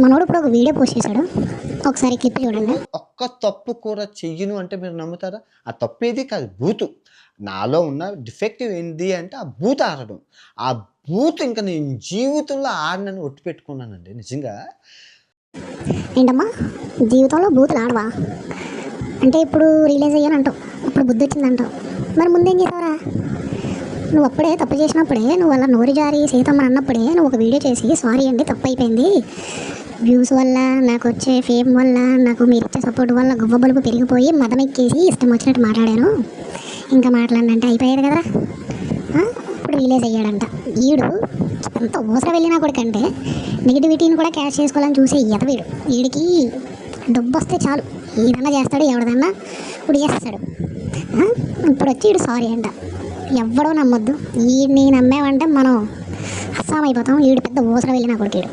మనోడు ఇప్పుడు ఒక వీడియో పోస్ట్ చేశాడు, ఒకసారి క్లిప్ చూడండి. ఒక్క తప్పు కూడా చెయ్యను అంటే మీరు నమ్ముతారా? ఆ తప్పు ఏది కాదు, బూతు. నాలో ఉన్న డిఫెక్టివ్ ఏంటి అంటే ఆ బూతు ఆడడం. ఆ బూతు ఇంకా నేను జీవితంలో ఆడనని ఒట్టు పెట్టుకున్నానండి నిజంగా. ఏంటమ్మా జీవితంలో బూతులు ఆడవా అంటే ఇప్పుడు రియలైజ్ అయ్యాను అంటావు, ఇప్పుడు బుద్ధి వచ్చిందంటావు. మరి ముందేం చేసావురా? నువ్వు అప్పుడే తప్పు చేసినప్పుడే, నువ్వు అలా నోరు జారి సీతమ్మ అన్నప్పుడే నువ్వు ఒక వీడియో చేసి సారీ అండి తప్పు అయిపోయింది, వ్యూస్ వల్ల నాకు వచ్చే ఫేమ్ వల్ల నాకు మీరు ఇచ్చే సపోర్ట్ వల్ల గువ్వ బలుపు పెరిగిపోయి మదం ఎక్కేసి ఇష్టం వచ్చినట్టు మాట్లాడాను, ఇంకా మాట్లాడినంటే అయిపోయాడు కదా. ఇప్పుడు రిలీజ్ అయ్యాడంట ఈడు. ఎంత ఊసర వెళ్ళినా కూడా కంటే నెగిటివిటీని కూడా క్యాష్ చేసుకోవాలని చూసే ఎదవీడు. వీడికి డబ్బు వస్తే చాలు ఏదన్నా చేస్తాడు, ఎవడదన్నా ఇప్పుడు చేస్తాడు. ఇప్పుడు వచ్చి వీడు సారీ అంట. ఎవ్వడో నమ్మొద్దు, వీడిని నమ్మామంటే మనం అస్సాం అయిపోతాం. వీడు పెద్ద ఊసర వెళ్ళినా కొడుకేడు.